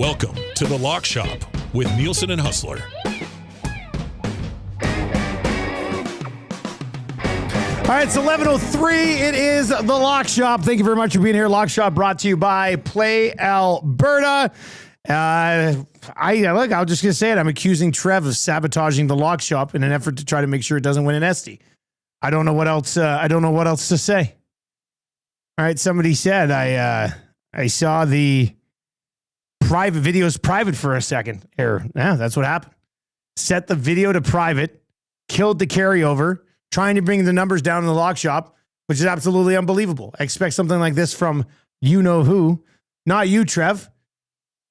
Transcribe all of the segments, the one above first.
Welcome to The Lock Shop with Nielson and Hustler. All right, it's 11:03. It is The Lock Shop. Thank you very much for being here. Lock Shop brought to you by Play Alberta. I'll just gonna say it. I'm accusing Trev of sabotaging The Lock Shop in an effort to try to make sure it doesn't win an Esty. I don't know what else. I don't know what else to say. All right, somebody said I saw the private videos private for a second. Error. Yeah, that's what happened. Set the video to private, killed the carryover, trying to bring the numbers down in The Lock Shop, which is absolutely unbelievable. I expect something like this from you know who, not you, Trev.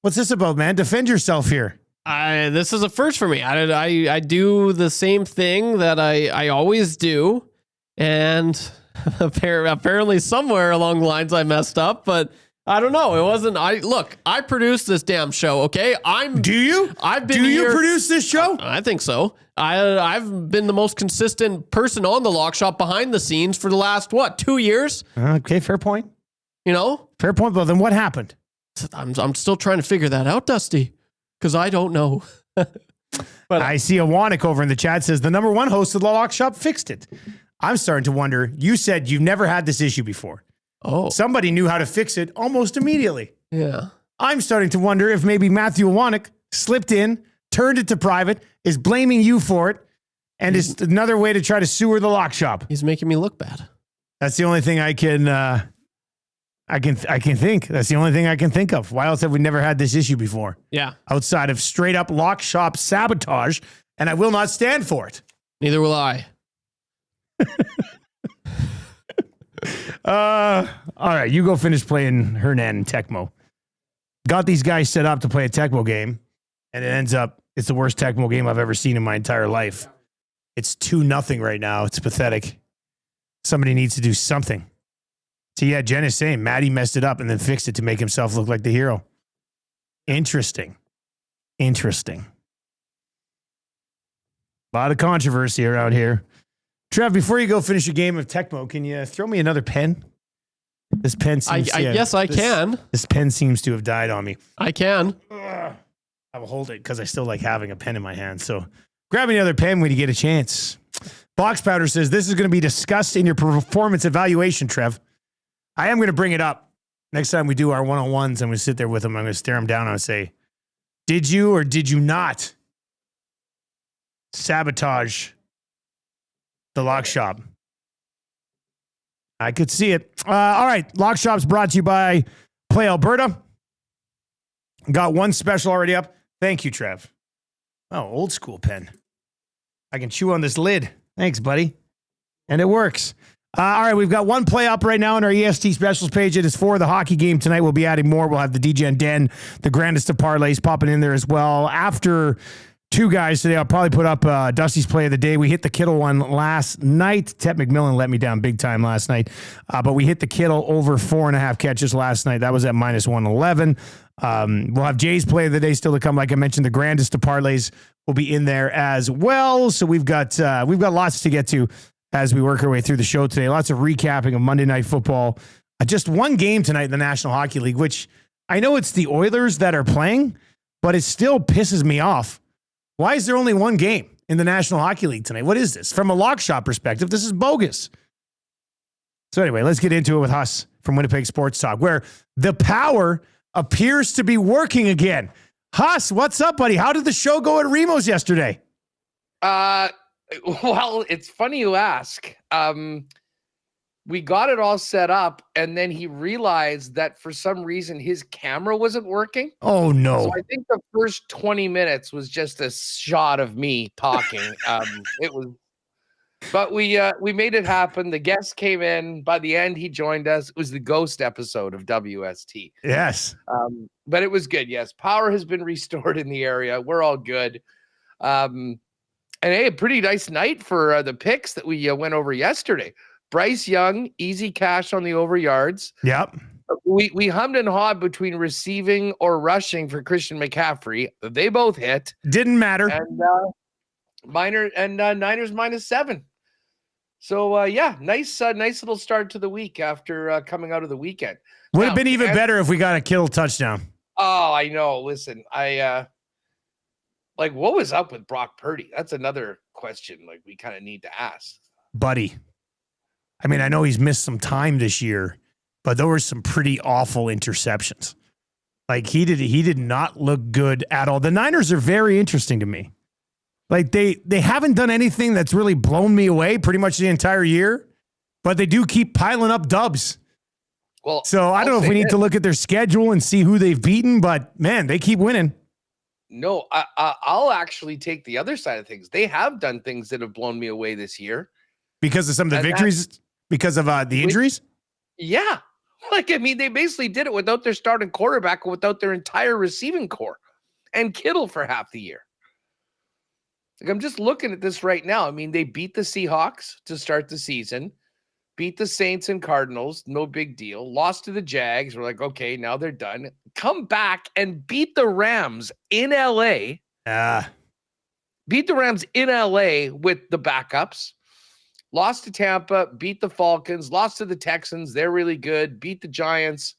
What's this about, man? Defend yourself here. This is a first for me. I do the same thing that I always do, and apparently somewhere along the lines I messed up, but I don't know. It wasn't. I produced this damn show. Okay, Do you? I've been. Do you here, produce this show? I think so. I've been the most consistent person on the Lock Shop behind the scenes for the last 2 years. Okay, fair point. You know, fair point. Well, then what happened? I'm still trying to figure that out, Dusty, because I don't know. But I see a Wannick over in the chat says the number one host of the Lock Shop fixed it. I'm starting to wonder. You said you've never had this issue before. Oh, somebody knew how to fix it almost immediately. Yeah. I'm starting to wonder if maybe Matthew Wannick slipped in, turned it to private, is blaming you for it, and is another way to try to sewer the Lock Shop. He's making me look bad. That's the only thing I can think. That's the only thing I can think of. Why else have we never had this issue before? Yeah. Outside of straight up Lock Shop sabotage, and I will not stand for it. Neither will I. All right, you go finish playing Hernan and Tecmo. Got these guys set up to play a Tecmo game, and it ends up it's the worst Tecmo game I've ever seen in my entire life. It's 2-0 right now. It's pathetic. Somebody needs to do something. So yeah, Jen is saying Matty messed it up and then fixed it to make himself look like the hero. Interesting. A lot of controversy around here. Trev, before you go finish a game of Tecmo, can you throw me another pen? This pen seems yes, I can. This pen seems to have died on me. I can. I will hold it because I still like having a pen in my hand. So grab another pen when you get a chance. Box Powder says, this is going to be discussed in your performance evaluation, Trev. I am going to bring it up next time we do our one-on-ones and we sit there with them. I'm going to stare them down and say, did you or did you not sabotage the Lock Shop? I could see it. All right. Lock Shop's brought to you by Play Alberta. Got one special already up. Thank you, Trev. Oh, old school pen. I can chew on this lid. Thanks, buddy. And it works. All right. We've got one play up right now on our EST specials page. It is for the hockey game tonight. We'll be adding more. We'll have the DJ and Den, the grandest of parlays, popping in there as well. After two guys today, I'll probably put up Dusty's play of the day. We hit the Kittle one last night. Ted McMillan let me down big time last night. But we hit the Kittle over 4.5 catches last night. That was at -111. We'll have Jay's play of the day still to come. Like I mentioned, the grandest of parlays will be in there as well. So we've got lots to get to as we work our way through the show today. Lots of recapping of Monday Night Football. Just one game tonight in the National Hockey League, which I know it's the Oilers that are playing, but it still pisses me off. Why is there only one game in the National Hockey League tonight? What is this? From a Lock Shop perspective, this is bogus. So anyway, let's get into it with Huss from Winnipeg Sports Talk, where the power appears to be working again. Huss, what's up, buddy? How did the show go at Remo's yesterday? Well, it's funny you ask. We got it all set up, and then he realized that for some reason his camera wasn't working. Oh, no. So I think the first 20 minutes was just a shot of me talking. But we made it happen. The guest came in. By the end, he joined us. It was the ghost episode of WST. Yes. But it was good. Yes. Power has been restored in the area. We're all good. And hey, a pretty nice night for the picks that we went over yesterday. Bryce Young, easy cash on the over yards. Yep. We hummed and hawed between receiving or rushing for Christian McCaffrey. They both hit. Didn't matter. And Niners -7. So yeah, nice little start to the week after coming out of the weekend. Would have been even better if we got a Kittle touchdown. Oh, I know. Listen, like, what was up with Brock Purdy? That's another question, like, we kind of need to ask. Buddy. I mean, I know he's missed some time this year, but there were some pretty awful interceptions. Like, he did not look good at all. The Niners are very interesting to me. Like, they haven't done anything that's really blown me away pretty much the entire year, but they do keep piling up dubs. Well, so I don't know if we need to look at their schedule and see who they've beaten, but man, they keep winning. No, I'll actually take the other side of things. They have done things that have blown me away this year. Because of some of the victories? Because of the injuries? Yeah. Like, I mean, they basically did it without their starting quarterback, without their entire receiving core, and Kittle for half the year. Like, I'm just looking at this right now. I mean, they beat the Seahawks to start the season, beat the Saints and Cardinals, no big deal. Lost to the Jags. We're like, okay, now they're done. Come back and beat the Rams in LA. Beat the Rams in LA with the backups. Lost to Tampa, beat the Falcons, lost to the Texans. They're really good. Beat the Giants,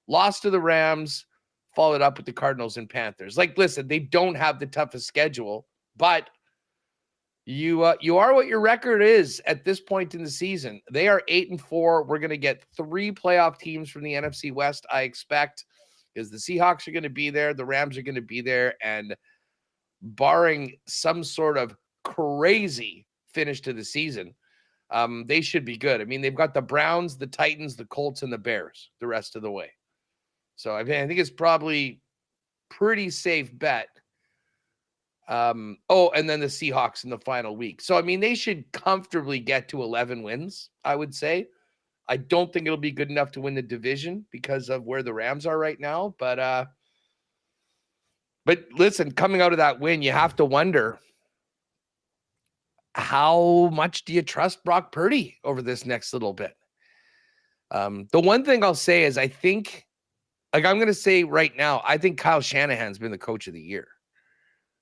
lost to the Rams, followed up with the Cardinals and Panthers. Like, listen, they don't have the toughest schedule, but you are what your record is at this point in the season. They are 8-4. We're going to get 3 playoff teams from the NFC West, I expect, because the Seahawks are going to be there, the Rams are going to be there, and barring some sort of crazy finish to the season, they should be good. I mean, they've got the Browns, the Titans, the Colts, and the Bears the rest of the way. So I think it's probably pretty safe bet. And then the Seahawks in the final week. So, I mean, they should comfortably get to 11 wins, I would say. I don't think it'll be good enough to win the division because of where the Rams are right now. But listen, coming out of that win, you have to wonder, how much do you trust Brock Purdy over this next little bit? The one thing I'll say is I think, like, I'm going to say right now, I think Kyle Shanahan's been the coach of the year.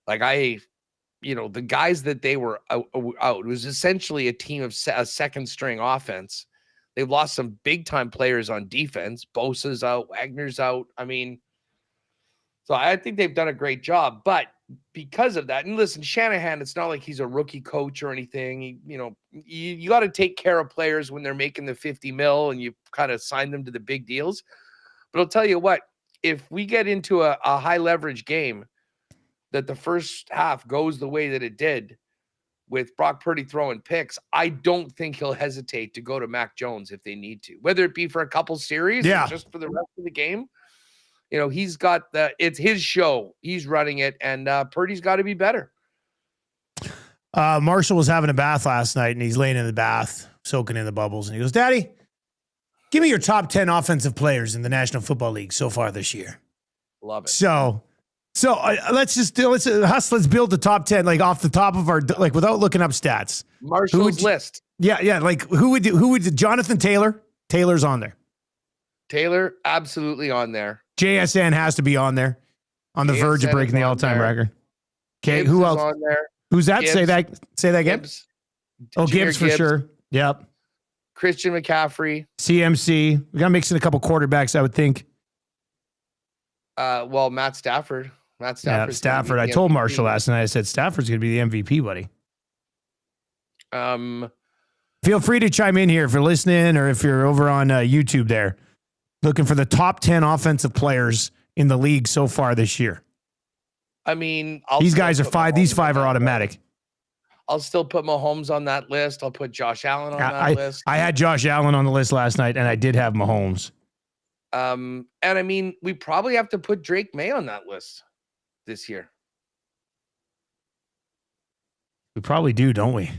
Like, the guys that they were out, it was essentially a team of a second string offense. They've lost some big time players on defense. Bosa's out, Wagner's out. I mean, so I think they've done a great job, but because of that, and listen, Shanahan, it's not like he's a rookie coach or anything. You got to take care of players when they're making the 50 mil and you kind of sign them to the big deals. But I'll tell you what, if we get into a high leverage game that the first half goes the way that it did with Brock Purdy throwing picks, I don't think he'll hesitate to go to Mac Jones if they need to, whether it be for a couple series or just for the rest of the game. He's got it's his show. He's running it, and Purdy's got to be better. Marshall was having a bath last night, and he's laying in the bath, soaking in the bubbles, and he goes, "Daddy, give me your top 10 offensive players in the National Football League so far this year." Love it. So let's build the top 10, like off the top of our, like without looking up stats. Marshall's list. Yeah. Like who would Jonathan Taylor? Taylor's on there. Taylor, absolutely on there. JSN has to be on there, on the verge of breaking the all-time record. Okay, who else? On there. Who's that? Gibbs. Say that again. Gibbs. Gibbs for sure. Yep. Christian McCaffrey. CMC. We got to mix in a couple quarterbacks, I would think. Matt Stafford. Yeah, Stafford. I told Marshall last night, I said, Stafford's going to be the MVP, buddy. Feel free to chime in here if you're listening or if you're over on YouTube there, looking for the top 10 offensive players in the league so far this year. I mean, these guys are 5. These 5 are automatic. I'll still put Mahomes on that list. I'll put Josh Allen on that list. I had Josh Allen on the list last night, and I did have Mahomes. And I mean, we probably have to put Drake May on that list this year. We probably do, don't we?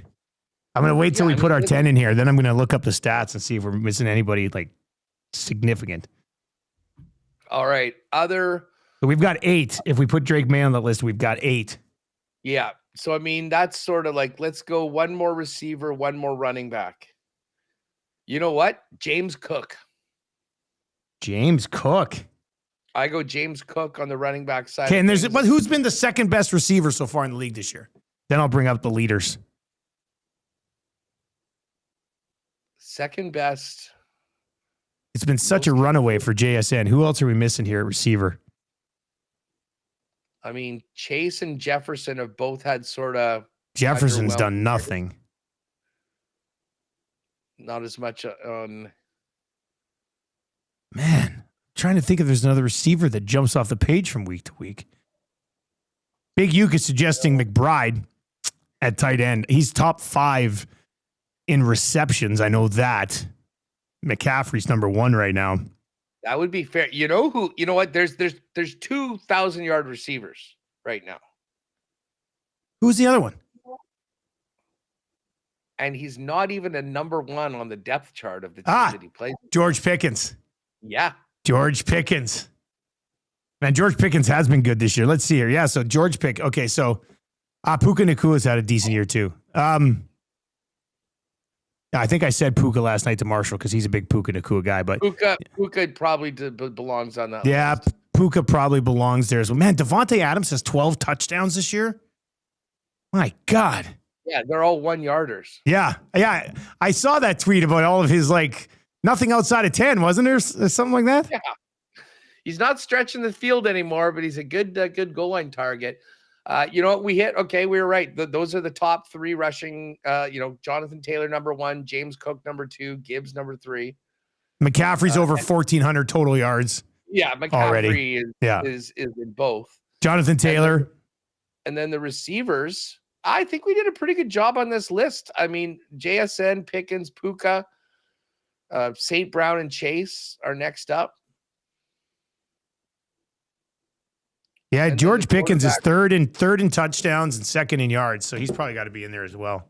I'm going to wait till we put our 10 in here. Then I'm going to look up the stats and see if we're missing anybody like significant. All right. So we've got 8. If we put Drake May on the list, we've got 8. Yeah. So, I mean, that's sort of like, let's go one more receiver, one more running back. You know what? James Cook. I go James Cook on the running back side. Okay, and but who's been the second best receiver so far in the league this year? Then I'll bring up the leaders. Second best. It's been such a runaway for JSN. Who else are we missing here at receiver? I mean, Chase and Jefferson have both had sort of Jefferson's done nothing. Not as much on. Man, trying to think if there's another receiver that jumps off the page from week to week. Big Uke is suggesting McBride at tight end. He's top 5 in receptions. I know that. McCaffrey's number 1 right now. That would be fair. You know who? You know what? There's 2,000-yard receivers right now. Who's the other one? And he's not even a number 1 on the depth chart of the team that he plays. George Pickens. Yeah. George Pickens. Man, George Pickens has been good this year. Let's see here. Yeah, so George Pickens. Okay, so Puka Nakua's had a decent year too. I think I said Puka last night to Marshall because he's a big Puka Nakua guy. But Puka probably belongs on that list. Puka probably belongs there as well. Man, Devontae Adams has 12 touchdowns this year. My God. Yeah, they're all 1-yarders. Yeah. I saw that tweet about all of his, nothing outside of 10, wasn't there? Something like that? Yeah. He's not stretching the field anymore, but he's a good goal line target. You know what we hit? Okay, we were right. Those are the top 3 rushing. Jonathan Taylor, number 1, James Cook, number 2, Gibbs, number 3. McCaffrey's over 1,400 total yards. Yeah, McCaffrey already. Is in both. Jonathan Taylor. And then the receivers, I think we did a pretty good job on this list. I mean, JSN, Pickens, Puka, St. Brown, and Chase are next up. Yeah, and George Pickens is third in touchdowns and 2nd in yards, so he's probably got to be in there as well.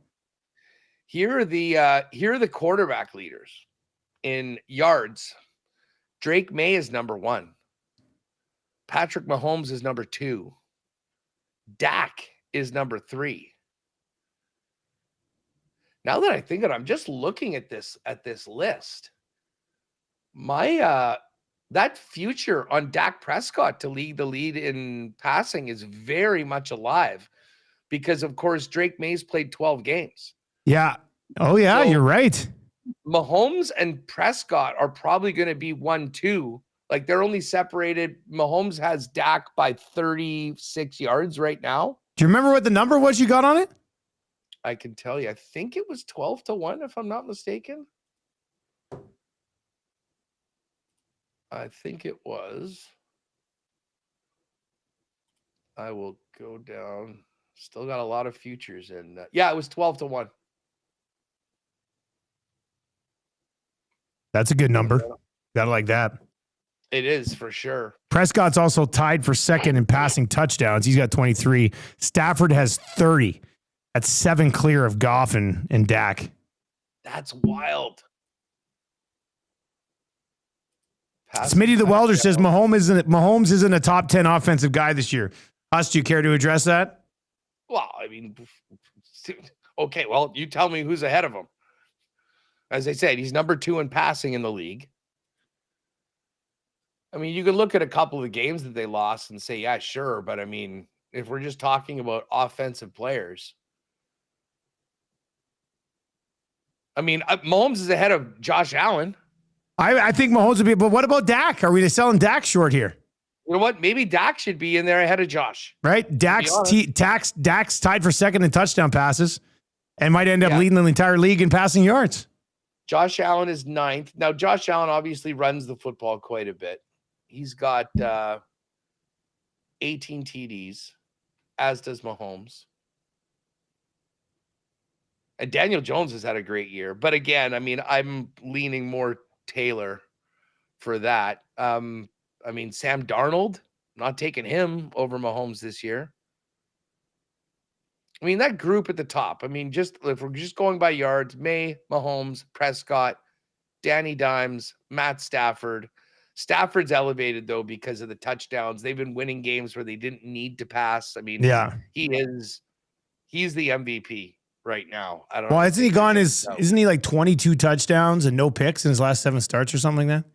Here are the quarterback leaders in yards. Drake May is number 1. Patrick Mahomes is number 2. Dak is number 3. Now that I think of it, I'm just looking at this list. My that future on Dak Prescott to lead the lead in passing is very much alive because, of course, Drake May's played 12 games. Yeah. Oh, yeah, so you're right. Mahomes and Prescott are probably going to be 1-2. Like, they're only separated. Mahomes has Dak by 36 yards right now. Do you remember what the number was you got on it? I can tell you. I think it was 12-1, if I'm not mistaken. I think it was. I will go down. Still got a lot of futures in. Yeah, it was 12-1. That's a good number. Gotta like that. It is for sure. Prescott's also tied for 2nd in passing touchdowns. He's got 23. Stafford has 30. That's 7 clear of Goff and Dak. That's wild. Smitty the Welder says Mahomes isn't a top 10 offensive guy this year. Huss, do you care to address that? Well, I mean, okay, well, you tell me who's ahead of him. As I said, he's number 2 in passing in the league. I mean, you can look at a couple of the games that they lost and say, yeah, sure. But I mean, if we're just talking about offensive players, I mean, Mahomes is ahead of Josh Allen. I think Mahomes would be, but what about Dak? Are we selling Dak short here? You know what? Maybe Dak should be in there ahead of Josh. Right? Dak's tied for 2nd in touchdown passes and might end up leading the entire league in passing yards. Josh Allen is 9th. Now, Josh Allen obviously runs the football quite a bit. He's got 18 TDs, as does Mahomes. And Daniel Jones has had a great year. But again, I mean, I'm leaning more Taylor for that. I mean, Sam Darnold, not taking him over Mahomes this year. I mean, that group at the top, I mean, if we're just going by yards, May, Mahomes, Prescott, Danny Dimes, Matt Stafford. Stafford's elevated, though, because of the touchdowns. They've been winning games where they didn't need to pass. I mean, he's the MVP right now. I don't know. Well, isn't he gone? Isn't he like 22 touchdowns and no picks in his last 7 starts or something like that?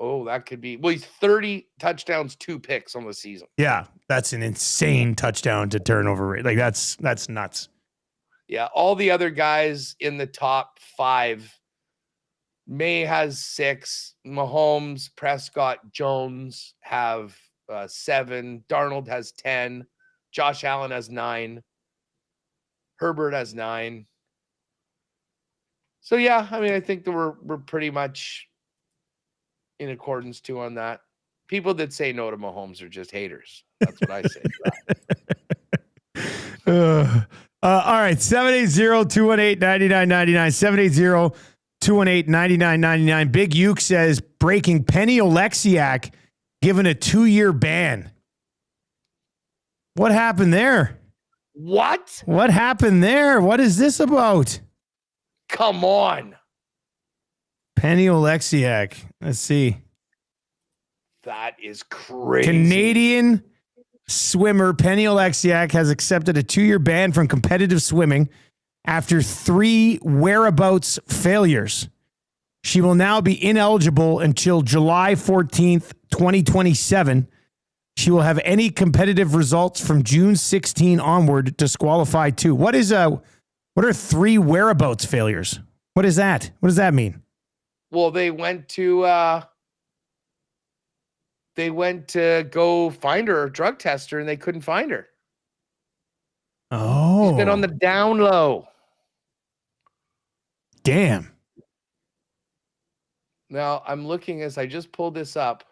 Oh, that could be. Well, he's 30 touchdowns, 2 picks on the season. Yeah, that's an insane touchdown to turnover rate. Like that's nuts. Yeah, all the other guys in the top 5. May has 6. Mahomes, Prescott, Jones have 7. Darnold has 10. Josh Allen has 9. Herbert has 9. So yeah, I mean, I think that we're pretty much in accordance too on that. People that say no to Mahomes are just haters. That's what I say. All right, 780-218-9999, 780-218-9999. Big Uke says, breaking, Penny Oleksiak given a 2-year ban. What happened there? What? What happened there? What is this about? Come on. Penny Oleksiak. Let's see. That is crazy. Canadian swimmer Penny Oleksiak has accepted a 2-year ban from competitive swimming after 3 whereabouts failures. She will now be ineligible until July 14th, 2027. She will have any competitive results from June 16 onward disqualified too. What are 3 whereabouts failures? What is that? What does that mean? Well, they went to go find her, a drug test her, and they couldn't find her. Oh. She's been on the down low. Damn. Now, I'm looking as I just pulled this up.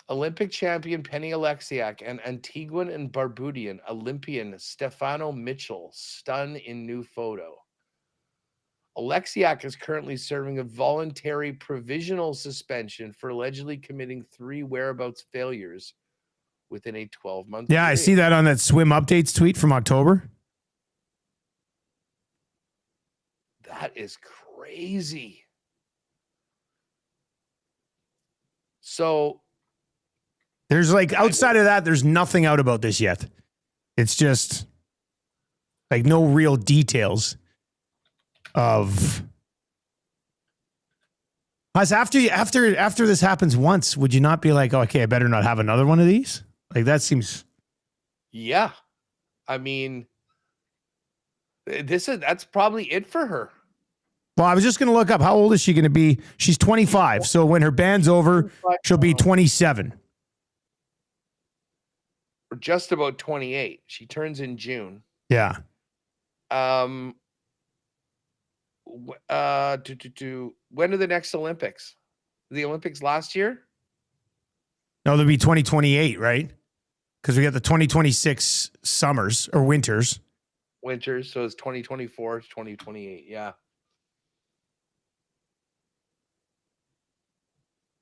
Olympic champion Penny Oleksiak and Antiguan and Barbudian Olympian Stefano Mitchell stun in new photo. Oleksiak is currently serving a voluntary provisional suspension for allegedly committing 3 whereabouts failures within a 12-month period. I see that on that swim updates tweet from October. That is crazy. So there's outside of that, there's nothing out about this yet. It's just no real details of us. After this happens once, would you not be like, oh, okay, I better not have another one of these? That seems. Yeah. I mean, that's probably it for her. Well, I was just going to look up, how old is she going to be? She's 25. So when her ban's over, she'll be 27. Or just about 28. She turns in June. Yeah. When are the next Olympics? The Olympics last year? No, there'll be 2028, right? Because we got the 2026 summers or winters. Winters, so it's 2024 to 2028, yeah.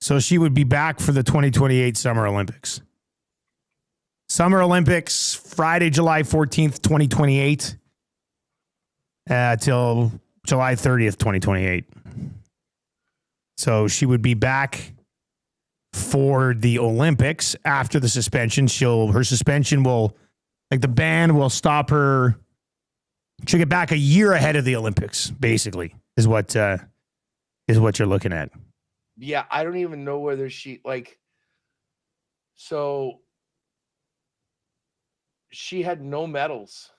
So she would be back for the 2028 Summer Olympics. Summer Olympics, Friday, July 14th, 2028, till July 30th, 2028. So she would be back for the Olympics after the suspension. Her suspension will, the ban will stop her. She'll get back a year ahead of the Olympics, basically, is what you're looking at. Yeah, I don't even know whether so she had no medals.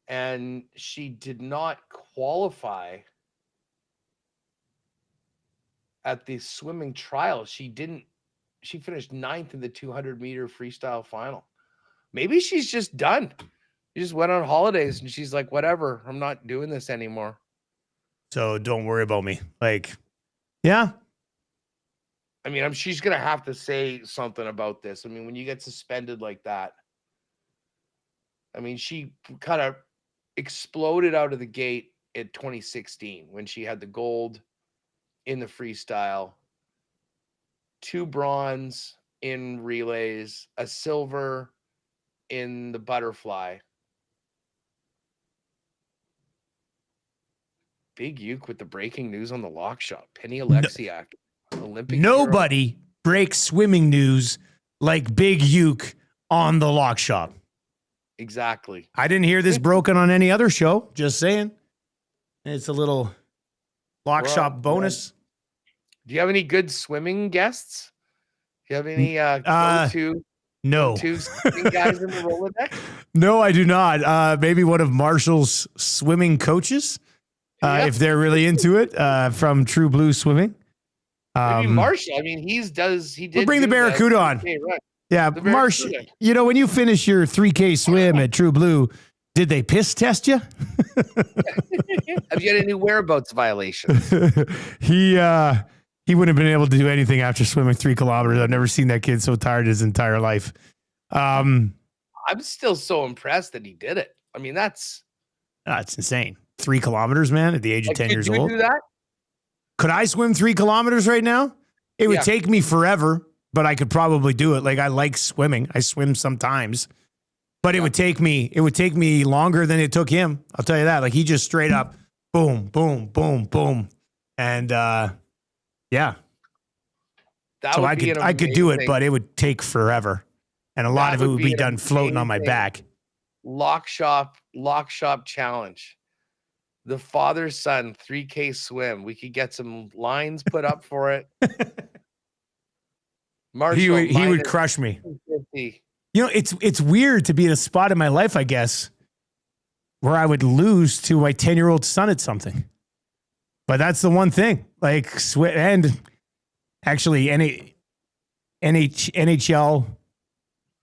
And she did not qualify at the swimming trial. She finished 9th in the 200-meter freestyle final. Maybe she's just done. She just went on holidays and she's like, whatever, I'm not doing this anymore. So don't worry about me. Yeah. I mean, she's going to have to say something about this. I mean, when you get suspended like that, I mean, she kind of exploded out of the gate in 2016 when she had the gold in the freestyle, 2 bronze in relays, a silver in the butterfly. Big Uke with the breaking news on the lock shop. Penny Oleksiak, Olympic. Nobody breaks swimming news like Big Uke on the lock shop. Exactly. I didn't hear this broken on any other show. Just saying. It's a little lock shop bonus. Do you have any good swimming guests? Do you have any go-to swimming guys in the Rolodex? No, I do not. Maybe one of Marshall's swimming coaches, if they're really into it, from True Blue Swimming. Maybe Marshall. I mean, he did. We'll bring the Barracuda on. Right. Yeah, Marsh, when you finish your 3K swim at True Blue, did they piss test you? Have you had any whereabouts violations? He wouldn't have been able to do anything after swimming 3 kilometers. I've never seen that kid so tired his entire life. I'm still so impressed that he did it. I mean, that's insane. 3 kilometers, man, at the age of 10 years old. Could you do that? Could I swim 3 kilometers right now? It would take me forever, but I could probably do it. Like, I like swimming. I swim sometimes. But it would take me longer than it took him. I'll tell you that. Like, he just straight up boom, boom, boom, boom. And yeah. So I could do it, but it would take forever. And a lot of it would be done floating on my back. Lock shop challenge. The father-son 3K swim. We could get some lines put up for it. Marshall, he would crush me. 250. It's weird to be in a spot in my life, I guess, where I would lose to my 10-year-old son at something. But that's the one thing. Like, and actually, NHL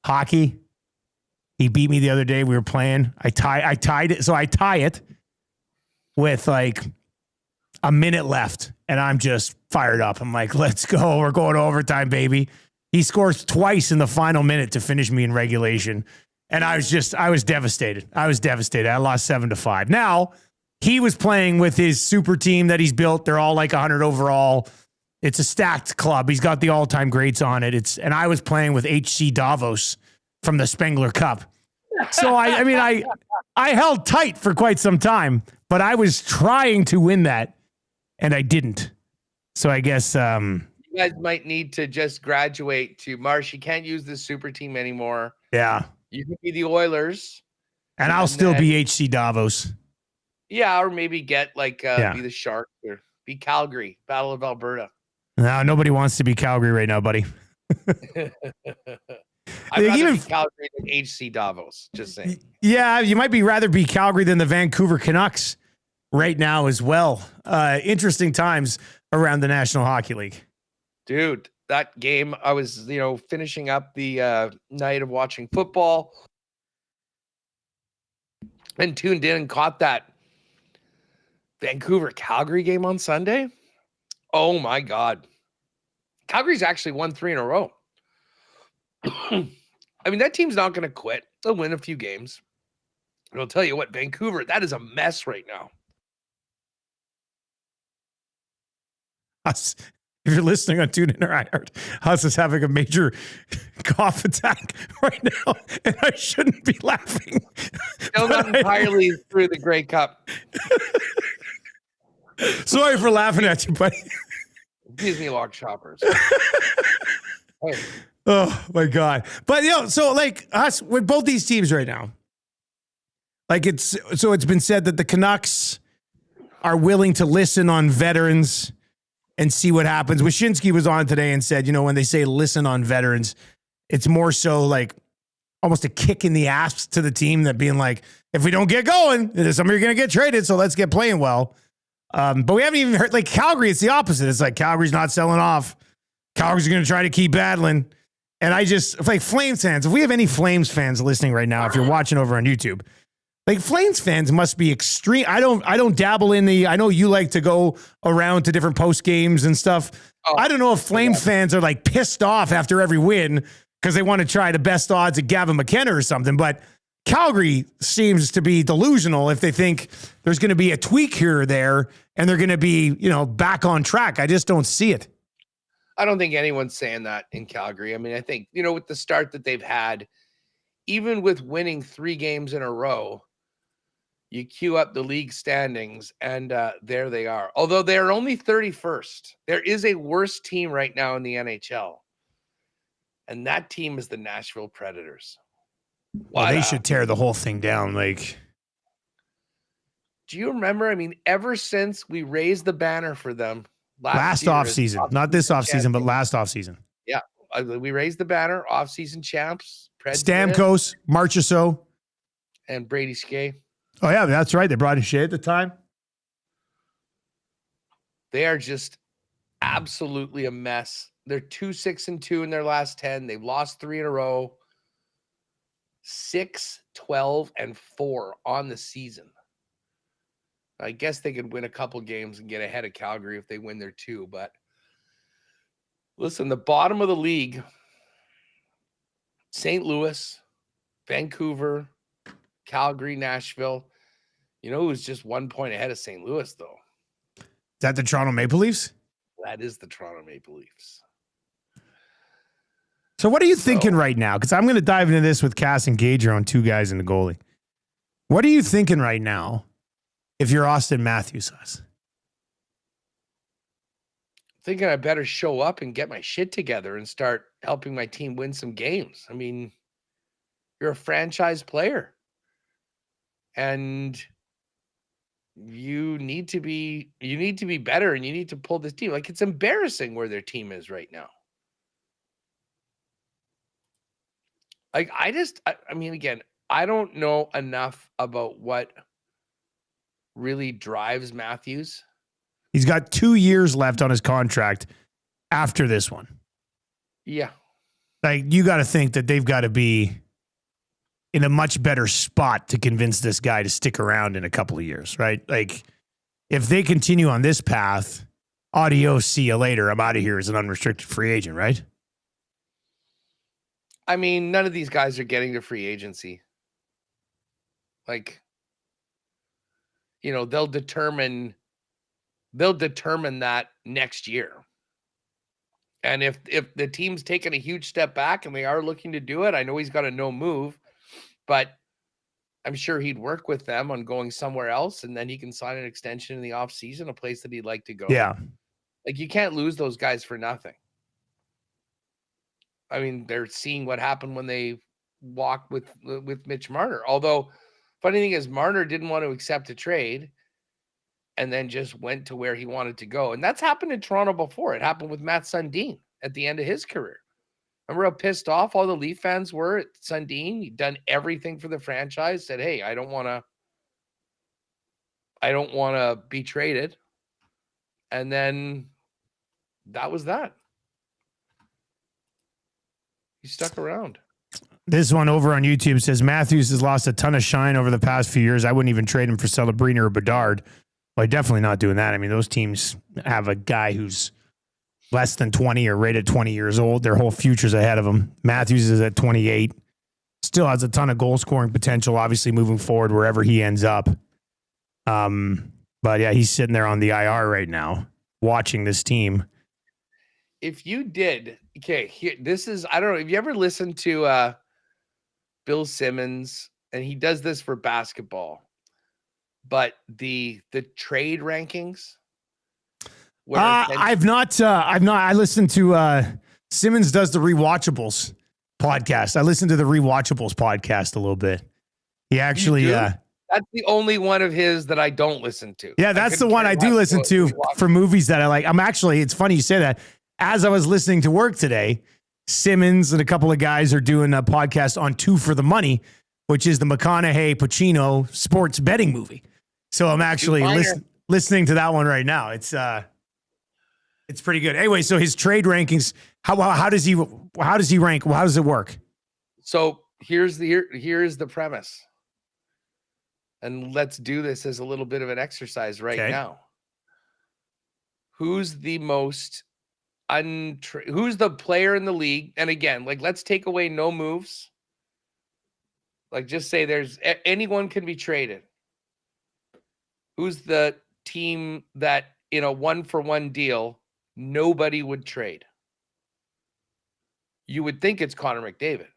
hockey, he beat me the other day. We were playing. I tied it. So I tie it with like a minute left, and I'm just fired up. I'm like, let's go. We're going to overtime, baby. He scores twice in the final minute to finish me in regulation. And I was devastated. I lost 7-5. Now, he was playing with his super team that he's built. They're all like 100 overall. It's a stacked club. He's got the all-time greats on it. And I was playing with HC Davos from the Spengler Cup. So I held tight for quite some time, but I was trying to win that, and I didn't. So I guess you guys might need to just graduate to Marsh. You can't use the super team anymore. Yeah. You can be the Oilers. And I'll still be HC Davos. Yeah, or maybe get be the Sharks or be Calgary, Battle of Alberta. No, nobody wants to be Calgary right now, buddy. I'd rather be Calgary than HC Davos, just saying. Yeah, you might rather be Calgary than the Vancouver Canucks right now as well. Interesting times around the National Hockey League. Dude, that game, I was, finishing up the night of watching football and tuned in and caught that Vancouver-Calgary game on Sunday. Oh, my God. Calgary's actually won 3 in a row. I mean, that team's not going to quit. They'll win a few games. And I'll tell you what, Vancouver, that is a mess right now. If you're listening on TuneIn or iHeart, Huss is having a major cough attack right now, and I shouldn't be laughing. Still not entirely through the Grey Cup. Sorry for laughing at you, buddy. Disney log shoppers. Hey. Oh my God. But so like us with both these teams right now, like it's been said that the Canucks are willing to listen on veterans and see what happens. Wyshynski was on today and said, when they say listen on veterans, it's more so like almost a kick in the ass to the team, that being like, if we don't get going, some of you are going to get traded, so let's get playing well. But we haven't even heard, like Calgary, it's the opposite. It's like Calgary's not selling off. Calgary's going to try to keep battling. And I just, like Flames fans, if we have any Flames fans listening right now, if you're watching over on YouTube, like Flames fans must be extreme. I don't dabble in I know you like to go around to different post games and stuff. Oh, I don't know if Flames fans are like pissed off after every win because they want to try the best odds at Gavin McKenna or something. But Calgary seems to be delusional if they think there's going to be a tweak here or there and they're going to be, back on track. I just don't see it. I don't think anyone's saying that in Calgary. I mean, I think, with the start that they've had, even with winning 3 games in a row, you queue up the league standings and there they are. Although they're only 31st. There is a worse team right now in the NHL. And that team is the Nashville Predators. Well, they should tear the whole thing down. Like, do you remember? I mean, ever since we raised the banner for them last offseason, not this offseason, but last offseason. Yeah, we raised the banner, offseason champs. Stamkos, Marchessault, and Brady Skjei. Oh yeah, that's right. They brought in Skjei at the time. They are just absolutely a mess. They're 2-6-2 in their last 10. They've lost 3 in a row. 6-12-4 on the season. I guess they could win a couple games and get ahead of Calgary if they win their 2. But listen, the bottom of the league, St. Louis, Vancouver, Calgary, Nashville. You know who's just 1 point ahead of St. Louis, though? Is that the Toronto Maple Leafs? That is the Toronto Maple Leafs. So what are you thinking right now? Because I'm going to dive into this with Cass and Gager on 2 guys in the goalie. What are you thinking right now if you're Austin Matthews? Thinking I better show up and get my shit together and start helping my team win some games. I mean, you're a franchise player. And you need to be better, and you need to pull this team. Like, it's embarrassing where their team is right now. Like, I mean, again, I don't know enough about what really drives Matthews. He's got 2 years left on his contract after this one. Yeah. Like, you got to think that they've got to be in a much better spot to convince this guy to stick around in a couple of years, right? Like, if they continue on this path, adios, see you later, I'm out of here as an unrestricted free agent, right? I mean, none of these guys are getting to free agency. Like, you know, they'll determine that next year. And if the team's taking a huge step back and they are looking to do it, I know he's got a no move, but I'm sure he'd work with them on going somewhere else, and then he can sign an extension in the off season, a place that he'd like to go. Yeah. Like, you can't lose those guys for nothing. I mean, they're seeing what happened when they walked with Mitch Marner. Although, funny thing is, Marner didn't want to accept a trade and then just went to where he wanted to go. And that's happened in Toronto before. It happened with Matt Sundin at the end of his career. Remember how pissed off all the Leaf fans were at Sundin? He'd done everything for the franchise, said, hey, I don't want to be traded. And then that was that. He stuck around. This one over on YouTube says Matthews has lost a ton of shine over the past few years. I wouldn't even trade him for Celebrini or Bedard. Well, definitely not doing that. I mean, those teams have a guy who's less than 20 or rated 20 years old. Their whole future's ahead of him. Matthews is at 28. Still has a ton of goal scoring potential, obviously, moving forward wherever he ends up. But yeah, he's sitting there on the IR right now, watching this team. If you did, okay, here, this is, I don't know, have you ever listened to Bill Simmons? And he does this for basketball, but the trade rankings. I've not. I listened to Simmons does the Rewatchables podcast. I listened to the Rewatchables podcast a little bit. He actually, that's the only one of his that I don't listen to. Yeah, that's the one I do listen to for movies that I like. It's funny you say that. As I was listening to work today, Simmons and a couple of guys are doing a podcast on Two for the Money, which is the McConaughey Pacino sports betting movie. So I'm actually listening to that one right now. It's pretty good. Anyway, so his trade rankings, how does he rank? How does it work? So here's the premise. And let's do this as a little bit of an exercise right now. Who's the most who's the player in the league? And again, like, let's take away no moves. Like, just say there's anyone can be traded. Who's the team that in a 1-for-1 deal nobody would trade? You would think it's Connor McDavid.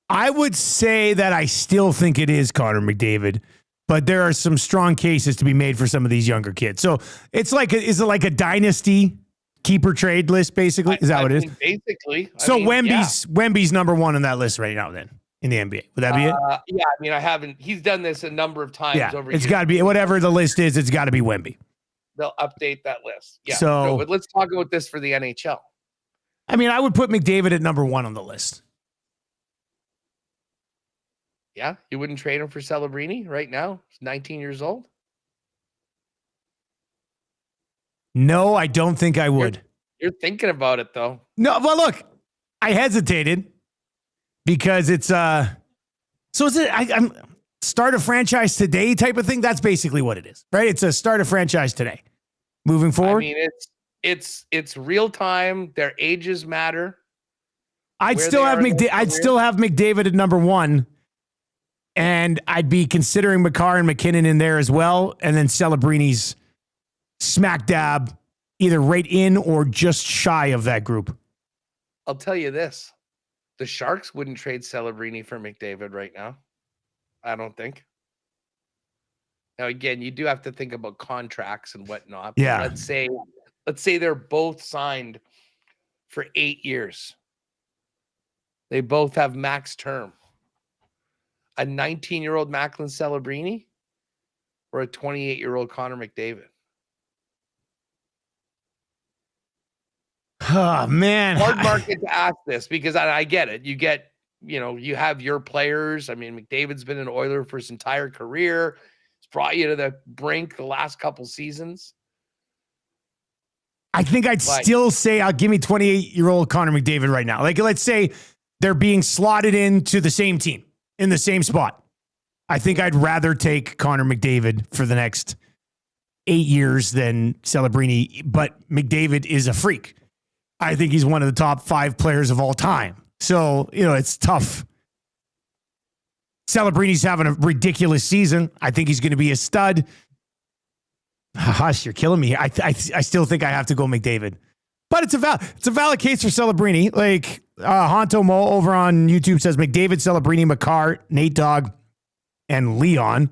I would say that I still think it is Connor McDavid, but there are some strong cases to be made for some of these younger kids. So it's like, is it like a dynasty keeper trade list, basically? Is that what it is? Basically. So Wemby's number one on that list right now then in the NBA. Would that be it? Yeah, I mean, he's done this a number of times over years. It's got to be, whatever the list is, it's got to be Wemby. They'll update that list. Yeah. So, but let's talk about this for the NHL. I mean, I would put McDavid at number one on the list. Yeah, you wouldn't trade him for Celebrini right now? He's 19 years old. No, I don't think I would. You're thinking about it though. No, well, look, I hesitated because it's so is it I'm start a franchise today type of thing. That's basically what it is, right? It's a start a franchise today. Moving forward. I mean, it's real time. Their ages matter. I'd still have McDavid at number 1, and I'd be considering Makar and McKinnon in there as well, and then Celebrini's smack dab either right in or just shy of that group. I'll tell you this. The Sharks wouldn't trade Celebrini for McDavid right now. I don't think. Now, again, you do have to think about contracts and whatnot. Yeah. Let's say they're both signed for 8 years. They both have max term. A 19-year-old Macklin Celebrini or a 28-year-old Connor McDavid? Oh, man. Hard market to ask this because I get it. You have your players. I mean, McDavid's been an Oiler for his entire career. He's brought you to the brink the last couple seasons. I think I'd still say I'll give me 28-year-old Connor McDavid right now. Like, let's say they're being slotted into the same team in the same spot. I think I'd rather take Connor McDavid for the next 8 years than Celebrini, but McDavid is a freak. I think he's one of the top 5 players of all time. So, it's tough. Celebrini's having a ridiculous season. I think he's going to be a stud. Hush, you're killing me. I still think I have to go McDavid. But it's a valid case for Celebrini. Like Honto Mo over on YouTube says McDavid, Celebrini, Makar, Nate Dogg, and Leon.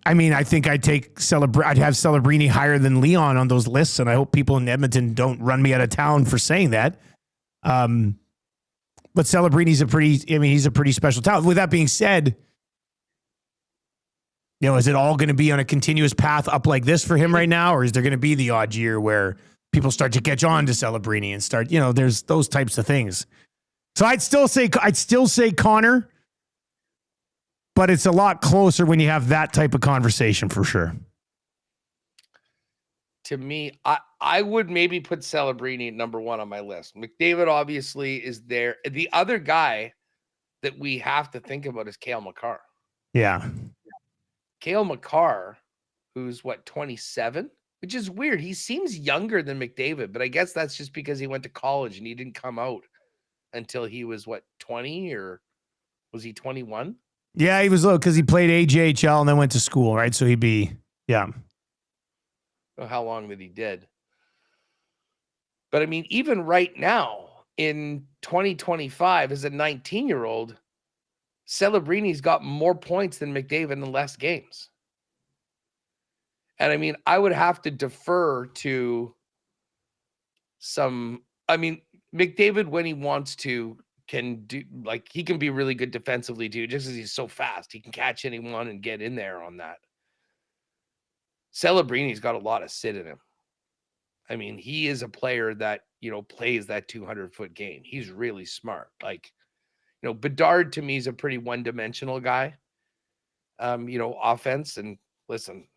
I mean, I think I'd have Celebrini higher than Leon on those lists, and I hope people in Edmonton don't run me out of town for saying that. But Celebrini's he's a pretty special talent. With that being said, is it all going to be on a continuous path up like this for him right now, or is there going to be the odd year where people start to catch on to Celebrini and start, there's those types of things. So I'd still say Connor. But it's a lot closer when you have that type of conversation for sure. To me, I would maybe put Celebrini at number 1 on my list. McDavid obviously is there. The other guy that we have to think about is Cale Makar. Yeah. Cale Makar, who's 27, which is weird. He seems younger than McDavid, but I guess that's just because he went to college and he didn't come out until he was 20, or was he 21? Yeah, he was low because he played AJHL and then went to school, right? So he'd be, yeah. I don't know how long that he did. But I mean, even right now in 2025, as a 19-year-old, Celebrini's got more points than McDavid in less games. And I mean, I would have to defer to McDavid when he wants to can do, he can be really good defensively too, just as he's so fast. He can catch anyone and get in there on that. Celebrini's got a lot of sit in him. I mean, he is a player that, plays that 200-foot game. He's really smart. Bedard to me is a pretty one-dimensional guy. Offense, and listen,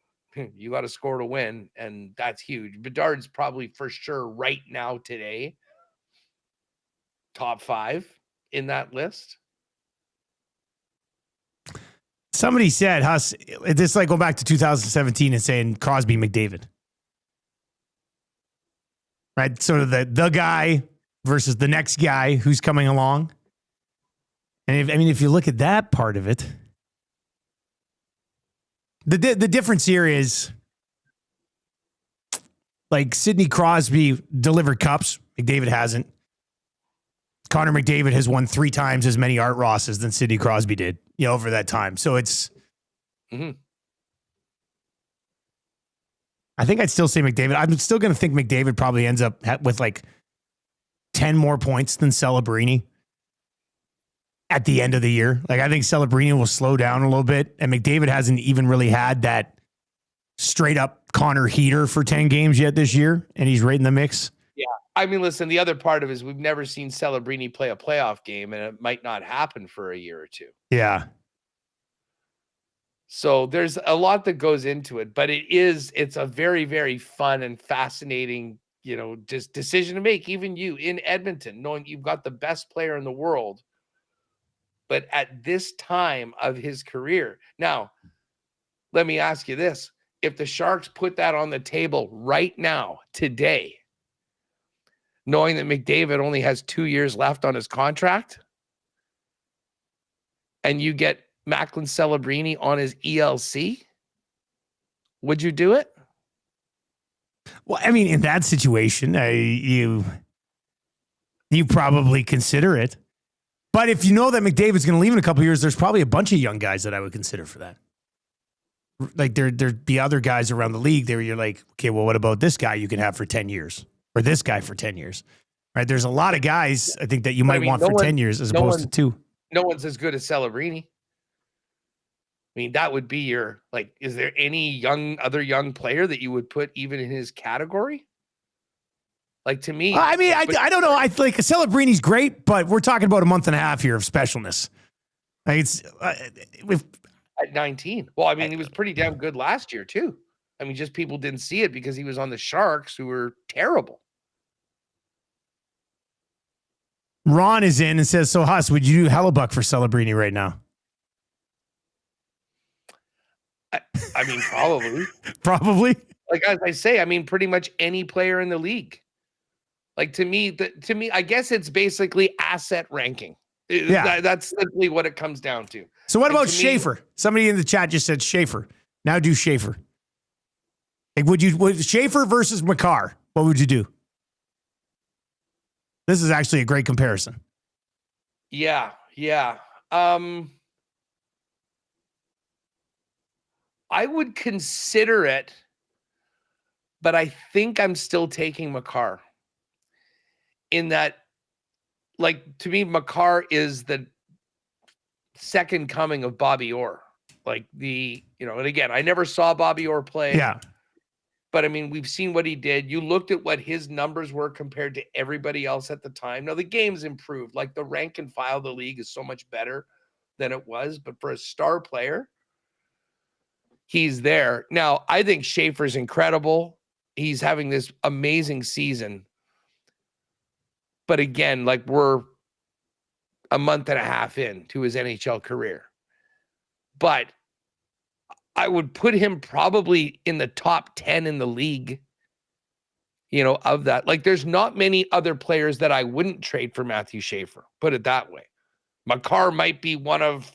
you got to score to win, and that's huge. Bedard's probably for sure right now today top 5 in that list. Somebody said, Huss, it's like go back to 2017 and saying Crosby, McDavid. Right? Sort of the guy versus the next guy who's coming along. And if you look at that part of it, the difference here is Sidney Crosby delivered cups. McDavid hasn't. Connor McDavid has won 3 times as many Art Rosses than Sidney Crosby did, over that time. So it's, I think I'd still say McDavid. I'm still going to think McDavid probably ends up with 10 more points than Celebrini at the end of the year. I think Celebrini will slow down a little bit, and McDavid hasn't even really had that straight up Connor heater for 10 games yet this year, and he's right in the mix. Yeah. I mean, listen, the other part of it is we've never seen Celebrini play a playoff game, and it might not happen for a year or two. Yeah. So there's a lot that goes into it, but it's a very, very fun and fascinating, just decision to make. Even you in Edmonton, knowing you've got the best player in the world, but at this time of his career. Now, let me ask you this. If the Sharks put that on the table right now, today, knowing that McDavid only has 2 years left on his contract, and you get Macklin Celebrini on his ELC, would you do it? Well, I mean, in that situation, you probably consider it. But if you know that McDavid's going to leave in a couple of years, there's probably a bunch of young guys that I would consider for that. Like there'd be other guys around the league there where you're like, okay, well, what about this guy you can have for 10 years or this guy for 10 years, right? There's a lot of guys I think that you might want for 10 years as opposed to 2. No one's as good as Celebrini. I mean, that would be your, is there any other young player that you would put even in his category? To me. I mean, I don't know. I think Celebrini's great, but we're talking about a month and a half here of specialness. It's at 19. Well, I mean, he was pretty damn good last year too. I mean, just people didn't see it because he was on the Sharks, who were terrible. Ron is in and says, so Huss, would you do Hellebuck for Celebrini right now? I mean, probably. Probably. As I say, I mean, pretty much any player in the league. To me, I guess it's basically asset ranking. Yeah. That's simply what it comes down to. So what about Schaefer? Somebody in the chat just said Schaefer. Now do Schaefer. Would Schaefer versus Makar? What would you do? This is actually a great comparison. Yeah. I would consider it, but I think I'm still taking Makar. In that, to me, Makar is the second coming of Bobby Orr. And again, I never saw Bobby Orr play. Yeah. But I mean, we've seen what he did. You looked at what his numbers were compared to everybody else at the time. Now, the game's improved. The rank and file of the league is so much better than it was. But for a star player, he's there. Now, I think Schaefer's incredible. He's having this amazing season. But again, we're a month and a half into his NHL career. But I would put him probably in the top 10 in the league, of that. There's not many other players that I wouldn't trade for Matthew Schaefer. Put it that way. Makar might be one of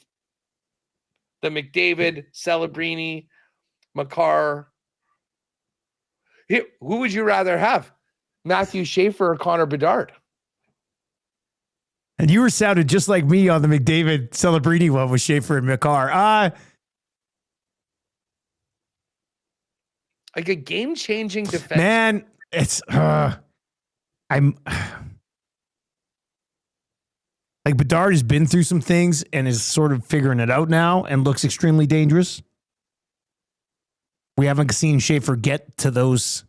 the McDavid, Celebrini, Makar. Who would you rather have? Matthew Schaefer or Connor Bedard? And you were sounded just like me on the McDavid Celebrini one with Schaefer and Makar. A game-changing defense. Man, it's Bedard has been through some things and is sort of figuring it out now and looks extremely dangerous. We haven't seen Schaefer get to those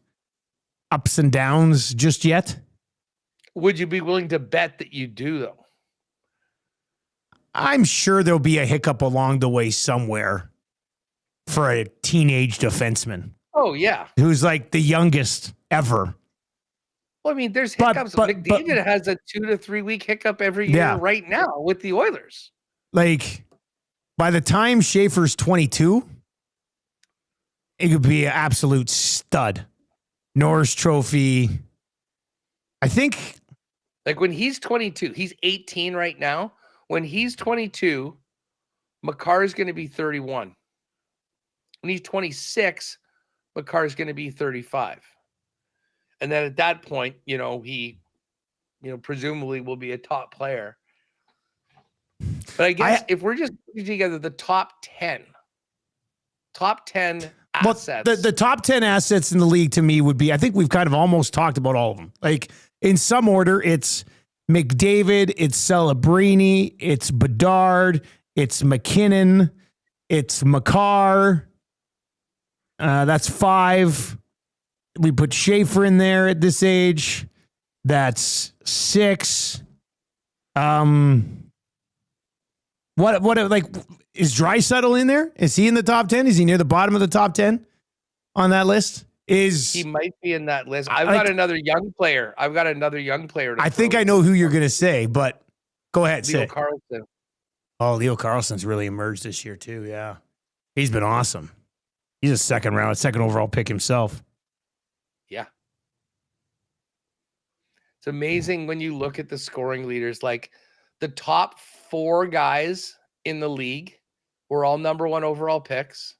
ups and downs just yet. Would you be willing to bet that you do, though? I'm sure there'll be a hiccup along the way somewhere for a teenage defenseman. Oh, yeah. Who's the youngest ever. Well, I mean, there's hiccups. McDavid has a 2 to 3 week hiccup every year right now with the Oilers. By the time Schaefer's 22, it could be an absolute stud. Norris Trophy. I think. When he's 22, he's 18 right now. When he's 22, Makar is going to be 31. When he's 26, Makar is going to be 35. And then at that point, he, presumably will be a top player. But I guess if we're just putting together the top 10 assets. Well, the top 10 assets in the league to me would be, I think we've kind of almost talked about all of them. In some order, it's McDavid, it's Celebrini, it's Bedard, it's McKinnon, it's Makar. That's 5. We put Schaefer in there at this age. That's 6. What like is Draisaitl in there? Is he in the top 10? Is he near the bottom of the top 10 on that list? He might be in that list. I've got another young player. I think I know who you're going to say, but go ahead. Leo Carlson. Oh, Leo Carlson's really emerged this year too. Yeah. He's been awesome. He's a second overall pick himself. Yeah. It's amazing when you look at the scoring leaders, like the top 4 guys in the league were all number 1 overall picks.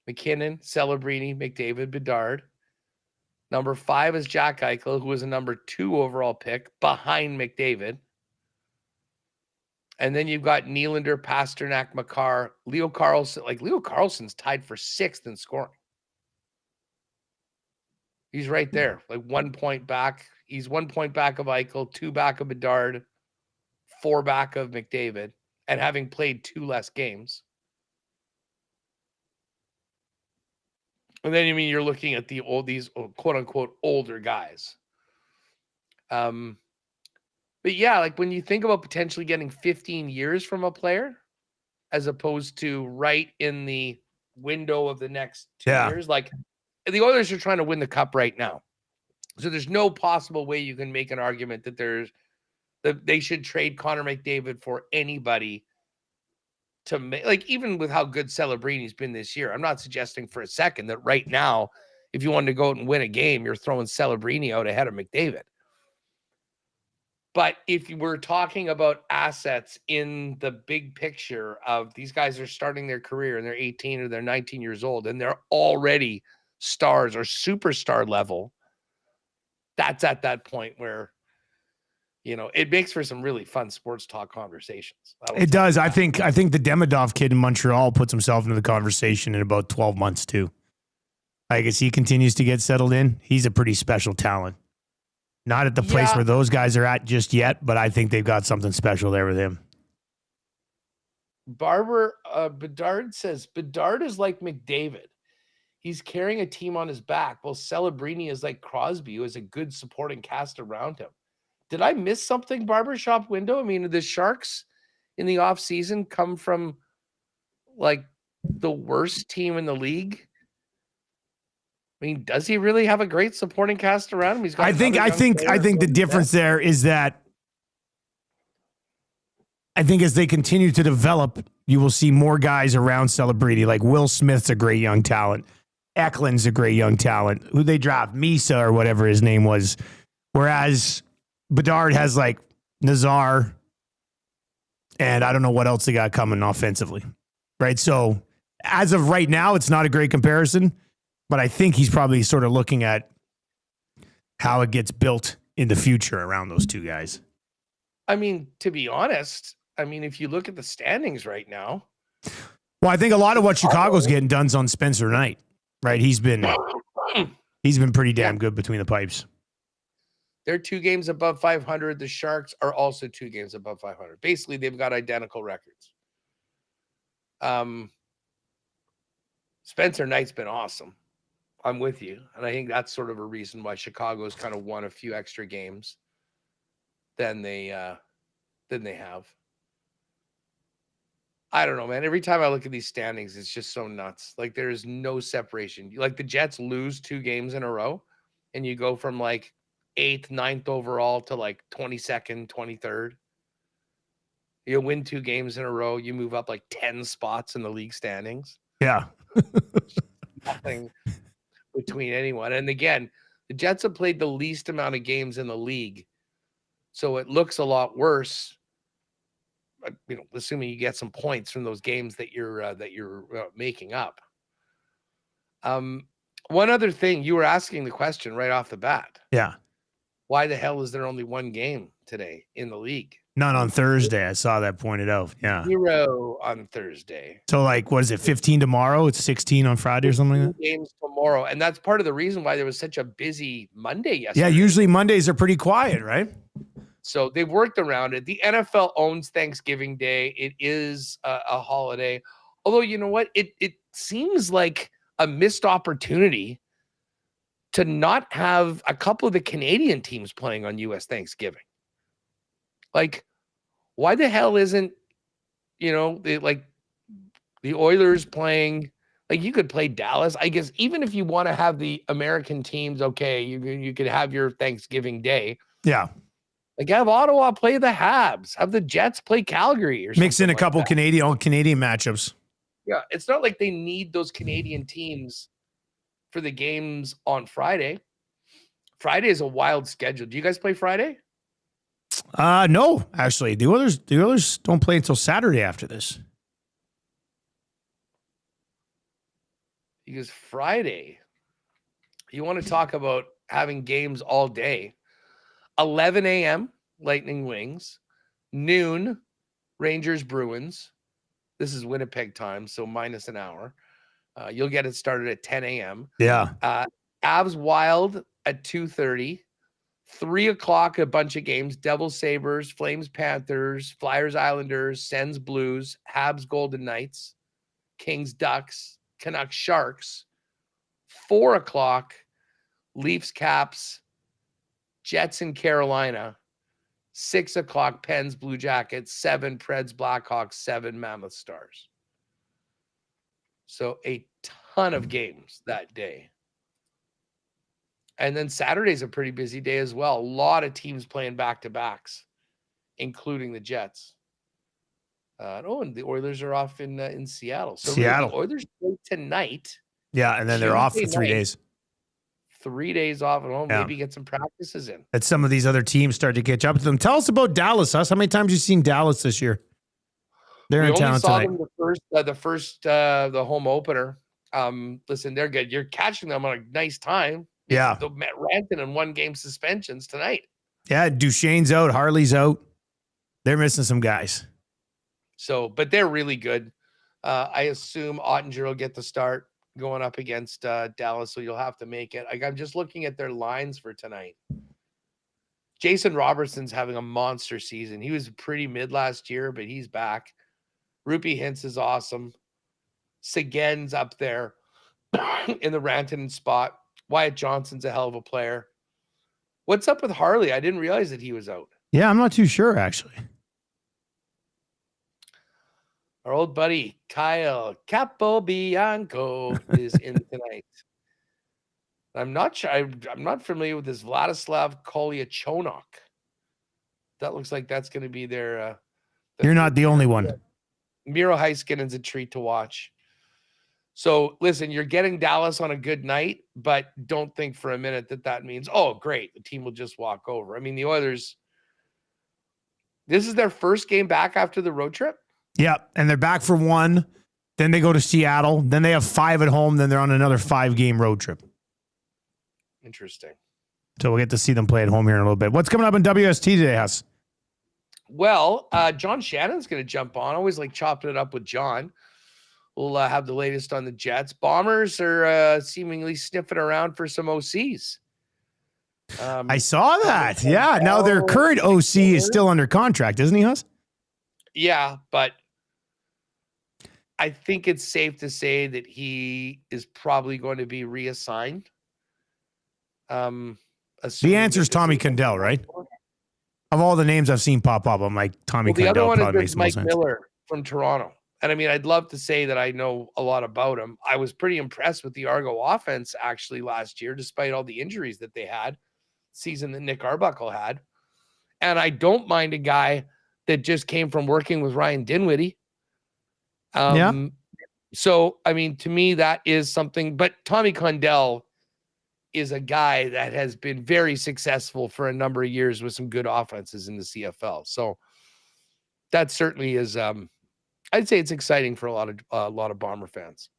McKinnon, Celebrini, McDavid, Bedard. Number 5 is Jack Eichel, who was a number 2 overall pick behind McDavid. And then you've got Nylander, Pasternak, Makar, Leo Carlson. Like Leo Carlson's tied for 6th in scoring. He's right there, like 1 point back. He's 1 point back of Eichel, 2 back of Bedard, 4 back of McDavid, and having played 2 less games. And then, you're looking at these quote unquote older guys. But yeah, like when you think about potentially getting 15 years from a player, as opposed to right in the window of the next 2 years, like the Oilers are trying to win the cup right now. So there's no possible way you can make an argument that they should trade Connor McDavid for anybody to make, like, even with how good Celebrini's been this year. I'm not suggesting for a second that right now, if you wanted to go out and win a game, you're throwing Celebrini out ahead of McDavid. But if you were talking about assets in the big picture of these guys are starting their career and they're 18 or they're 19 years old and they're already stars or superstar level, that's at that point where, it makes for some really fun sports talk conversations. It does. I think the Demidov kid in Montreal puts himself into the conversation in about 12 months too. I guess he continues to get settled in. He's a pretty special talent. Not at the place where those guys are at just yet, but I think they've got something special there with him. Bedard says, Bedard is like McDavid. He's carrying a team on his back, while Celebrini is like Crosby, who has a good supporting cast around him. Did I miss something, Barbershop Window? I mean, the Sharks in the offseason come from like the worst team in the league. I mean, does he really have a great supporting cast around him? He's got. I think the difference there is that I think as they continue to develop, you will see more guys around Celebrini. Like Will Smith's a great young talent. Eklund's a great young talent. Who they draft, Misa or whatever his name was. Whereas Bedard has like Nazar, and I don't know what else they got coming offensively, right? So as of right now, it's not a great comparison, but I think he's probably sort of looking at how it gets built in the future around those two guys. I mean, to be honest, if you look at the standings right now. Well, I think a lot of what Chicago's getting done's on Spencer Knight, right? He's been pretty damn good between the pipes. They're 2 games above 500. The Sharks are also 2 games above 500. Basically, they've got identical records. Spencer Knight's been awesome. I'm with you. And I think that's sort of a reason why Chicago's kind of won a few extra games than they have. I don't know, man. Every time I look at these standings, it's just so nuts. Like there is no separation. Like the Jets lose 2 games in a row and you go from like 8th, 9th overall to like 22nd, 23rd. You win 2 games in a row, you move up like 10 spots in the league standings. Yeah. Nothing between anyone. And again, the Jets have played the least amount of games in the league. So it looks a lot worse. Assuming you get some points from those games that you're making up. One other thing, you were asking the question right off the bat. Yeah. Why the hell is there only 1 game today in the league? Not on Thursday. I saw that pointed out. Yeah. 0 on Thursday. So like, what is it? 15 tomorrow? It's 16 on Friday or something like that? Games tomorrow. And that's part of the reason why there was such a busy Monday yesterday. Yeah. Usually Mondays are pretty quiet, right? So they've worked around it. The NFL owns Thanksgiving Day. It is a holiday. Although, you know what? It seems like a missed opportunity to not have a couple of the Canadian teams playing on U.S. Thanksgiving. Like, why the hell isn't the Oilers playing, like you could play Dallas. I guess even if you want to have the American teams, okay, you could have your Thanksgiving Day. Yeah. Like have Ottawa play the Habs, have the Jets play Calgary, or mix in a like couple that. Canadian matchups. Yeah, it's not like they need those Canadian teams for the games on Friday. Friday is a wild schedule. Do you guys play Friday? No, actually, the Oilers don't play until Saturday after this. Because Friday, you want to talk about having games all day. 11 a.m. Lightning Wings, noon Rangers Bruins. This is Winnipeg time, so minus an hour. You'll get it started at 10 a.m. Yeah. Avs Wild at 2:30. 3 o'clock, a bunch of games. Devils Sabres, Flames Panthers, Flyers Islanders, Sens Blues, Habs Golden Knights, Kings Ducks, Canucks Sharks. 4 o'clock, Leafs Caps, Jets in Carolina. 6 o'clock, Pens Blue Jackets. 7 Preds Blackhawks. 7 Mammoth Stars. So a ton of games that day. And then Saturday's a pretty busy day as well. A lot of teams playing back-to-backs, including the Jets. And the Oilers are off in Seattle. So Seattle. Really, the Oilers play tonight. Yeah, and then they're off for 3 days. 3 days off at home. Yeah. Maybe get some practices in. That some of these other teams start to catch up to them. Tell us about Dallas, Huss. How many times have you seen Dallas this year? They're in town tonight. Them the home opener. Listen, they're good. You're catching them on a nice time. Yeah. The Matt Ranton and 1-game suspensions tonight. Yeah, Duchesne's out. Harley's out. They're missing some guys. So, but they're really good. I assume Ottinger will get the start going up against Dallas, so you'll have to make it. I'm just looking at their lines for tonight. Jason Robertson's having a monster season. He was pretty mid last year, but he's back. Rupi Hintz is awesome. Seguin's up there in the Rantanen spot. Wyatt Johnson's a hell of a player. What's up with Harley? I didn't realize that he was out. Yeah, I'm not too sure, actually. Our old buddy Kyle Capobianco is in tonight. I'm not sure. I'm not familiar with this Vladislav Kolyachonok. That looks like that's going to be their. You're not the only one. Miro Heiskanen's a treat to watch. So listen, you're getting Dallas on a good night, but don't think for a minute that means, oh, great, the team will just walk over. I mean, the Oilers, this is their first game back after the road trip. Yeah, and they're back for 1. Then they go to Seattle. Then they have 5 at home. Then they're on another 5-game road trip. Interesting. So we'll get to see them play at home here in a little bit. What's coming up in WST today, Huss? Well, John Shannon's going to jump on. Always like chopping it up with John. We'll have the latest on the Jets. Bombers are seemingly sniffing around for some OCs. I saw that. Yeah. Now their current OC is still under contract, isn't he, Huss? Yeah, but I think it's safe to say that he is probably going to be reassigned. The answer is Tommy Condell, right? Of all the names I've seen pop up, I'm like, Tommy Condell the other one probably is makes Mike more sense. Miller from Toronto. And I mean, I'd love to say that I know a lot about him. I was pretty impressed with the Argo offense actually last year, despite all the injuries that they had, season that Nick Arbuckle had. And I don't mind a guy that just came from working with Ryan Dinwiddie. Yeah. So, I mean, to me, that is something. But Tommy Condell is a guy that has been very successful for a number of years with some good offenses in the CFL. So that certainly is, I'd say it's exciting for a lot of Bomber fans.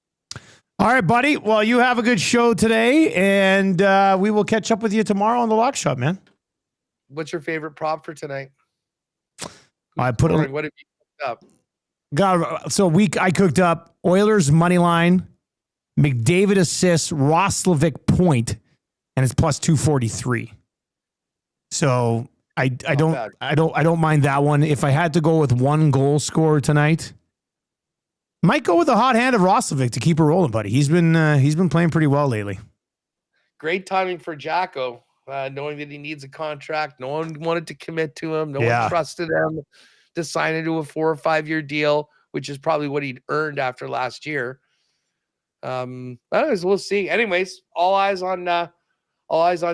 All right, buddy. Well, you have a good show today, and we will catch up with you tomorrow on the Lock Shop, man. What's your favorite prop for tonight? I put what have you cooked up? I cooked up Oilers money line, McDavid assists, Roslovic point, and it's plus 243. So I don't mind that one. If I had to go with one goal scorer tonight, might go with the hot hand of Roslovic to keep her rolling, buddy. He's been playing pretty well lately. Great timing for Jacko, knowing that he needs a contract. No one wanted to commit to him. No one trusted him to sign into a 4 or 5 year deal, which is probably what he'd earned after last year. Anyways, we'll see. Anyways, all eyes on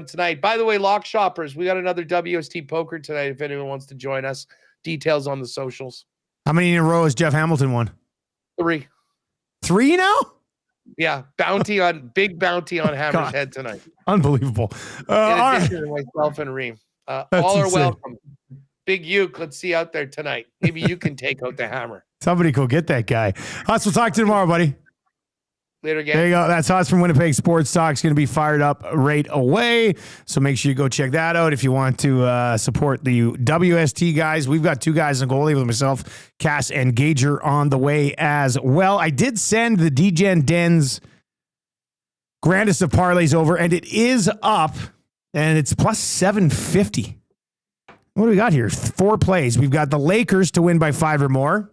tonight. By the way, lock shoppers, we got another WST poker tonight. If anyone wants to join us, details on the socials. How many in a row has Jeff Hamilton won? 3. 3 now? Yeah, big bounty on Hammer's head tonight. Unbelievable. In addition to myself and Reem. All are welcome. Big Uke, let's see out there tonight. Maybe you can take out the Hammer. Somebody go get that guy. Us, we'll talk to you tomorrow, buddy. Later again. There you go. That's us from Winnipeg Sports Talk. It's going to be fired up right away. So make sure you go check that out if you want to support the WST guys. We've got 2 guys in goalie with myself, Cass and Gager on the way as well. I did send the DGen Dens grandest of parlays over, and it is up, and it's plus 750. What do we got here? 4 plays. We've got the Lakers to win by 5 or more.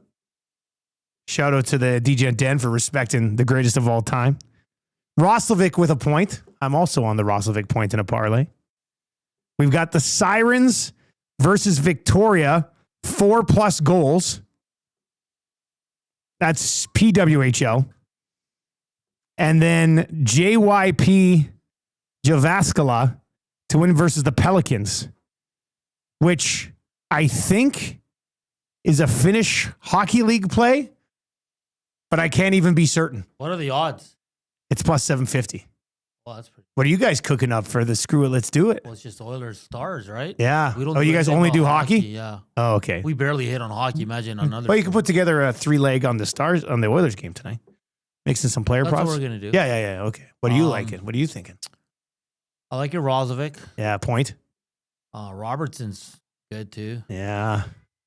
Shout out to the DGen Den for respecting the greatest of all time. Roslovic with a point. I'm also on the Roslovic point in a parlay. We've got the Sirens versus Victoria, 4+ goals. That's PWHL. And then JYP Javaskala to win versus the Pelicans, which I think is a Finnish hockey league play, but I can't even be certain. What are the odds? It's plus 750. Well, that's pretty. What are you guys cooking up for the screw it? Let's do it. Well, it's just Oilers Stars, right? Yeah. We don't You guys only do hockey? Yeah. Oh, okay. We barely hit on hockey. Imagine another. Well, you can put together a 3-leg on the Stars on the Oilers game tonight. Mixing some player That's props. what we're gonna do. Yeah. Okay. What are you liking? What are you thinking? I like your Roslovic. Yeah, point. Robertson's good too. Yeah.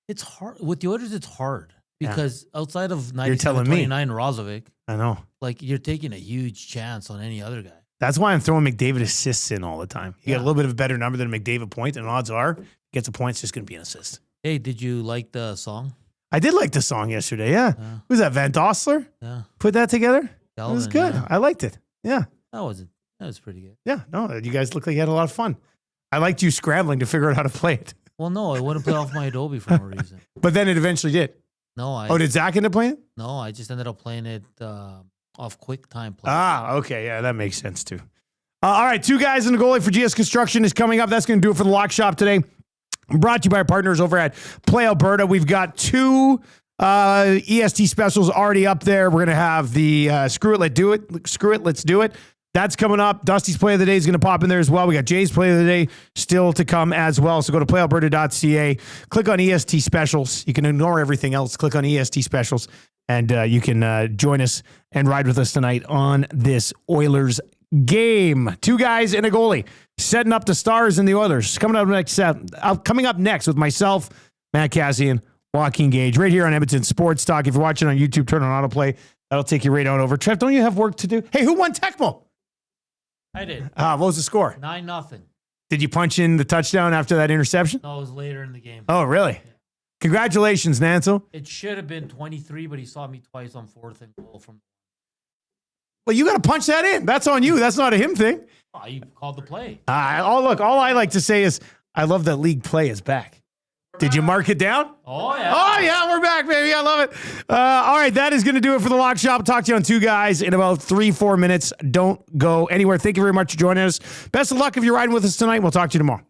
It's hard with the Oilers. It's hard because outside of You're telling me. 97-29 Roslovic, I know. like you're taking a huge chance on any other guy. That's why I'm throwing McDavid assists in all the time. You got a little bit of a better number than McDavid point, and odds are gets a point, it's just going to be an assist. Hey, did you like the song? I did like the song yesterday. Yeah. Who's that? Van Dossler? Yeah. Put that together? Delvin, it was good. Yeah. I liked it. Yeah. That was pretty good. Yeah. No, you guys look like you had a lot of fun. I liked you scrambling to figure out how to play it. Well, no, it wouldn't play off my Adobe for no reason. But then it eventually did. No, did Zach end up playing it? No, I just ended up playing it off QuickTime Play. Ah, okay. Yeah, that makes sense too. All right, 2 guys in the goalie for GS Construction is coming up. That's going to do it for the Lock Shop today. Brought to you by our partners over at Play Alberta. We've got 2 EST specials already up there. We're going to have the Screw It, Let's Do It. That's coming up. Dusty's Play of the Day is going to pop in there as well. We got Jay's Play of the Day still to come as well. So go to playalberta.ca, click on EST specials. You can ignore everything else. Click on EST specials, and you can join us and ride with us tonight on this Oilers game. 2 guys and a goalie setting up the Stars and the Oilers. Coming up next with myself, Matt Cassian, Joaquin Gage, right here on Edmonton Sports Talk. If you're watching on YouTube, turn on autoplay. That'll take you right on over. Trev, don't you have work to do? Hey, who won Tecmo? I did. What was the score? 9-0. Did you punch in the touchdown after that interception? No, it was later in the game. Oh, really? Yeah. Congratulations, Nansel. It should have been 23, but he saw me twice on 4th and goal from. Well, you got to punch that in. That's on you. That's not a him thing. Oh, you called the play. All I like to say is I love that league play is back. Did you mark it down? Oh, yeah. Oh, yeah, we're back, baby. I love it. All right, that is going to do it for the Lock Shop. Talk to you on 2 guys in about 3-4 minutes. Don't go anywhere. Thank you very much for joining us. Best of luck if you're riding with us tonight. We'll talk to you tomorrow.